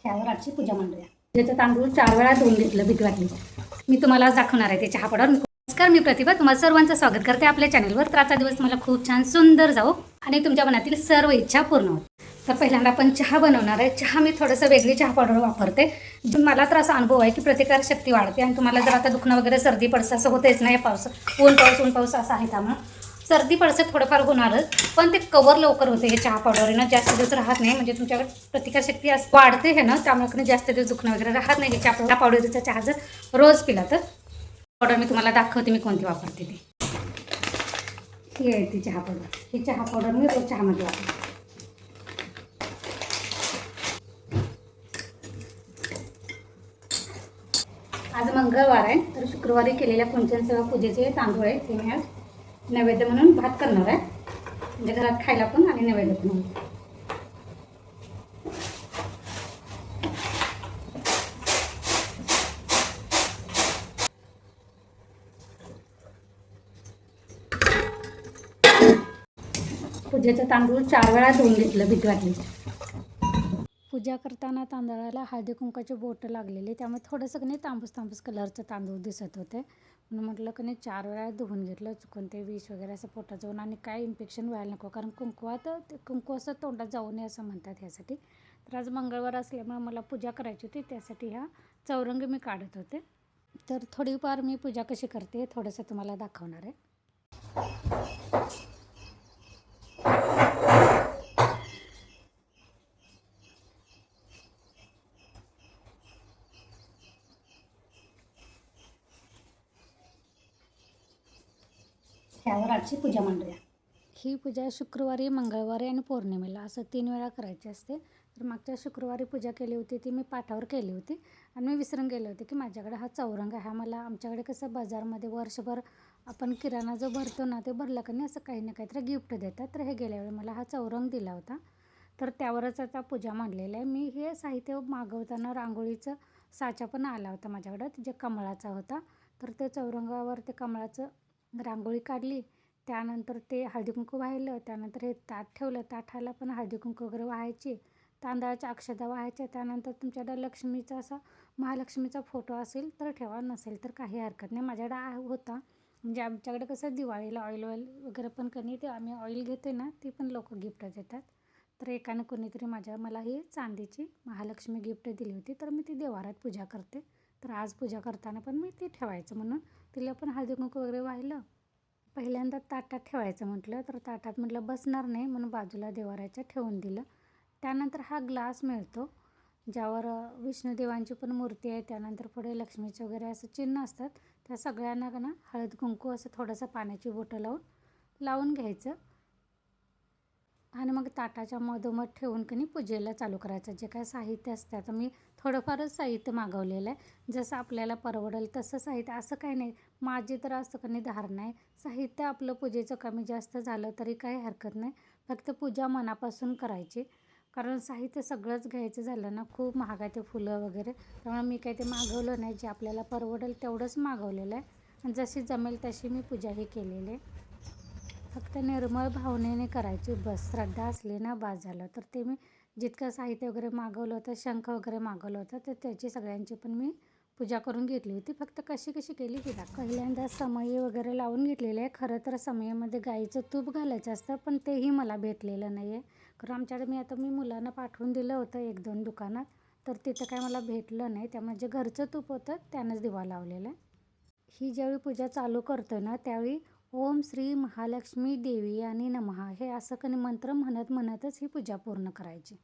त्यावर आजची पूजा मांडूया. त्याचं तांदूळ 4 वेळा धुवून घेतलं भीती वाटली. मी तुम्हाला आज दाखवणार आहे ते चहा पावडर. नमस्कार, मी प्रतिभा तुम्हाला सर्वांचं स्वागत करते आपल्या चॅनलवर. तर आजचा दिवस मला खूप छान सुंदर जाऊ आणि तुमच्या मनातील सर्व इच्छा पूर्ण होत. तर पहिल्यांदा आपण चहा बनवणार आहे. चहा मी थोडंसं वेगळी चहा पावडर वापरते. मला तर असा अनुभव आहे की प्रतिकार शक्ती वाढते आणि तुम्हाला जर आता दुखणं वगैरे सर्दी पडसं असं होतेच नाही, ऊन पाऊस असा आहे, त्यामुळे सर्दी पडसं थोडंफार होणारच, पण ते कवर लवकर होते. हे चहा पावडर ना जास्त दिवस राहत नाही, म्हणजे तुमच्याकडे प्रतिकारशक्ती वाढते हे ना, त्यामुळे जास्त दिवस दुखणं वगैरे राहत नाही. हे चहा पावडरचा चहा जर रोज पिला तर. पावडर मी तुम्हाला दाखवते मी कोणती वापरते ती. ही आहे ती चहा पावडर. ही चहा पावडर मी रोज चहामध्ये वापरते. आज मंगळवार आहे, तर शुक्रवारी केलेल्या पंचांसह पूजेचे तांदूळ आहेत ते मी आज नैवेद्य म्हणून भात करणार आहे, म्हणजे घरात खायला पण आणि नैवेद्य पण. पूजेचं तांदूळ 4 वेळा धुवून घेतलं भीती वाटली. पूजा करताना तांदळाला हळदी कुंकाचे बोटं लागलेली, त्यामुळे थोडंसं कधी तांबूस कलरचं तांदूळ दिसत होते. म्हणून म्हटलं की 4 वेळा धुवून घेतलं, चुकून ते विष वगैरे असं पोटात जाऊन आणि काय इन्फेक्शन व्हायला नको, कारण कुंकू असं तोंडात जाऊ नये असं म्हणतात ह्यासाठी. तर आज मंगळवार असल्यामुळे मला पूजा करायची होती, त्यासाठी ह्या चौरंग मी काढत होते. तर थोडीफार मी पूजा कशी करते थोडंसं तुम्हाला दाखवणार आहे. त्यावर आजची पूजा मांडूया. ही पूजा शुक्रवारी, मंगळवारी आणि पौर्णिमेला असं 3 वेळा करायची असते. तर मागच्या शुक्रवारी पूजा केली होती ती मी पाठावर केली होती आणि मी विसरून गेले होते की माझ्याकडे हा चौरंग आहे. हा मला आमच्याकडे कसं बाजारमध्ये वर्षभर आपण किराणा जो भरतो ना, ते भरलं का नाही असं काही ना काहीतरी गिफ्ट देतात. तर हे गेल्या वेळी मला हा चौरंग दिला होता, तर त्यावरच आता पूजा मांडलेलं आहे. मी हे साहित्य मागवताना रांगोळीचं साचा पण आला होता माझ्याकडं, जे कमळाचा होता. तर ते चौरंगावर ते कमळाचं रांगोळी काढली, त्यानंतर ते हळदी कुंकू वाहिलं, त्यानंतर हे ताट ठेवलं, ताटाला पण हळदी कुंकू वगैरे वाहायची, तांदळाच्या अक्षता वाहायच्या. त्यानंतर तुमच्याकडे लक्ष्मीचा असा महालक्ष्मीचा फोटो असेल तर ठेवा, नसेल तर काही हरकत नाही. माझ्याकडे होता, म्हणजे आमच्याकडे कसं दिवाळीला ऑइल वगैरे पण कधी ते आम्ही ऑइल घेते ना, ती पण लोक गिफ्ट देतात. तर एकानं कोणीतरी मला ही चांदीची महालक्ष्मी गिफ्ट दिली होती, तर मी ती देवारात पूजा करते. तर आज पूजा करताना पण मी ती ठेवायचं म्हणून तिला पण हळदी कुंकू वगैरे वाहिलं. पहिल्यांदा ताटात ठेवायचं म्हटलं, तर ताटात म्हटलं बसणार नाही म्हणून बाजूला देवाराच्या ठेवून दिलं. त्यानंतर हा ग्लास मिळतो ज्यावर विष्णुदेवांची पण मूर्ती आहे, त्यानंतर पुढे लक्ष्मीचे वगैरे असं चिन्ह असतात. त्या सगळ्यांना का ना हळद कुंकू असं थोडंसं पाण्याची बोटं लावून घ्यायचं आणि मग ताटाच्या मधोमध ठेवून की नाही पूजेला चालू करायचं. जे काय साहित्य असतं, आता मी थोडंफारच साहित्य मागवलेलं आहे, जसं आपल्याला परवडेल तसं साहित्य, असं काही नाही. माझी तर असं काही धारणा आहे, साहित्य आपलं पूजेचं कमी जास्त झालं तरी काही हरकत नाही, फक्त पूजा मनापासून करायची. कारण साहित्य सगळंच घ्यायचं झालं ना, खूप महागाचे फुलं वगैरे, त्यामुळे मी काही ते मागवलं नाही. जे आपल्याला परवडेल तेवढंच मागवलेलं आहे आणि जशी जमेल तशी मी पूजाही केलेली आहे. फक्त निर्मळ भावनेने करायची बस, श्रद्धा असली ना बास झालं. तर ते मी जितकं साहित्य वगैरे मागवलं होतं, शंख वगैरे मागवलं होतं, तर त्याची सगळ्यांची पण मी पूजा करून घेतली होती. फक्त कशी केली की पहिल्यांदा समई वगैरे लावून घेतलेले आहे. खरं तर समईमध्ये गाईचं तूप घालायचं असतं, पण तेही मला भेटलेलं नाही आहे. कारण आमच्याकडे मी मुलांना पाठवून दिलं होतं 1-2 दुकानात, तर तिथं काय मला भेटलं नाही. त्यामुळे जे घरचं तूप होतं त्यानंच दिवा लावलेला आहे. ही ज्यावेळी पूजा चालू करतो ना, त्यावेळी ओम श्री महालक्ष्मी देवी आणि नमः हे असं कधी मंत्र म्हणतच ही पूजा पूर्ण करायची.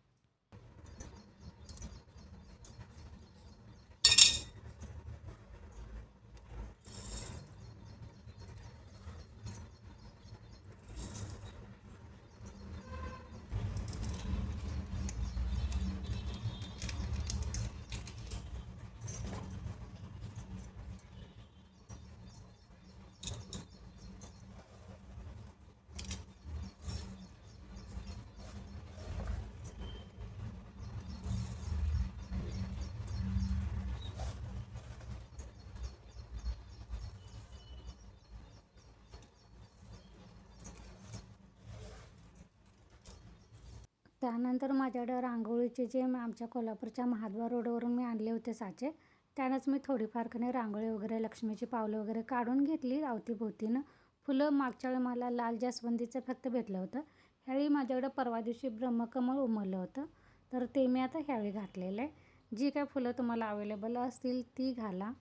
त्यानंतर माझ्याकडं रांगोळीचे जे आमच्या कोल्हापूरच्या महाद्वार रोडवरून मी आणले होते साचे, त्यानंच मी थोडीफार रांगोळी वगैरे लक्ष्मीची पावलं वगैरे काढून घेतली अवतीभोवतीनं. फुलं मागच्या वेळी मला लाल जास्वंदीचं फक्त भेटलं होतं. ह्यावेळी माझ्याकडं परवा दिवशी ब्रह्मकमळ उमललं होतं, तर ते मी आता ह्यावेळी घातलेलं आहे. जी काय फुलं तुम्हाला अवेलेबल असतील ती घाला.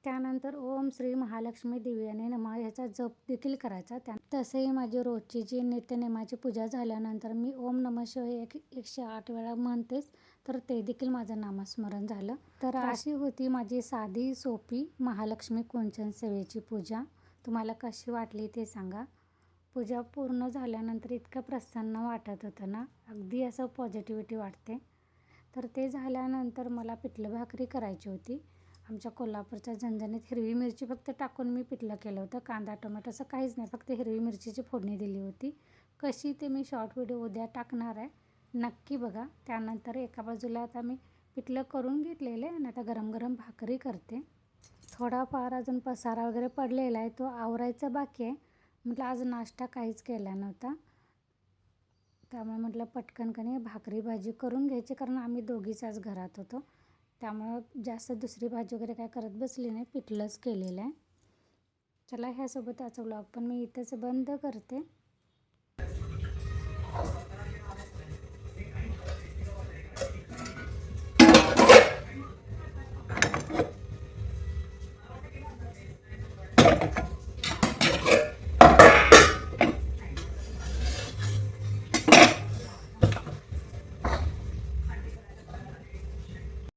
त्यानंतर ओम श्री महालक्ष्मी दिव्याने नमः ह्याचा जप देखील करायचा. तसेही माझी रोजची जी नित्यनेमाची पूजा झाल्यानंतर मी ओम नमः शिवाय 108 वेळा म्हणतेच, तर ते देखील माझं नामस्मरण झालं. तर अशी होती माझी साधी सोपी महालक्ष्मी कुंचन सेवेची पूजा. तुम्हाला कशी वाटली ते सांगा. पूजा पूर्ण झाल्यानंतर इतकं प्रसन्न वाटत होतं ना, अगदी असं पॉझिटिव्हिटी वाटते. तर ते झाल्यानंतर मला पिठलं भाकरी करायची होती. आमच्या कोल्हापूरच्या झणझणीत हिरवी मिरची फक्त टाकून मी पिठलं केलं होतं. कांदा टोमॅटो असं काहीच नाही, फक्त हिरवी मिरचीची फोडणी दिली होती. कशी ते मी शॉर्ट व्हिडिओ उद्या टाकणार आहे, नक्की बघा. त्यानंतर एका बाजूला आता मी पिठलं करून घेतलेलं आहे आणि आता गरम गरम भाकरी करते. थोडाफार अजून पसारा वगैरे पडलेला आहे, तो आवरायचा बाकी आहे. म्हटलं आज नाश्ता काहीच केला नव्हता, त्यामुळे म्हटलं पटकन भाकरी भाजी करून घ्यायची, कारण आम्ही दोघीच आज घरात होतो. त्यामुळं जास्त दुसरी भाजी वगैरे काय करत बसली नाही, पिठलंच केलेलं आहे. चला, ह्यासोबत आजचा व्लॉग पण मी इथंच बंद करते.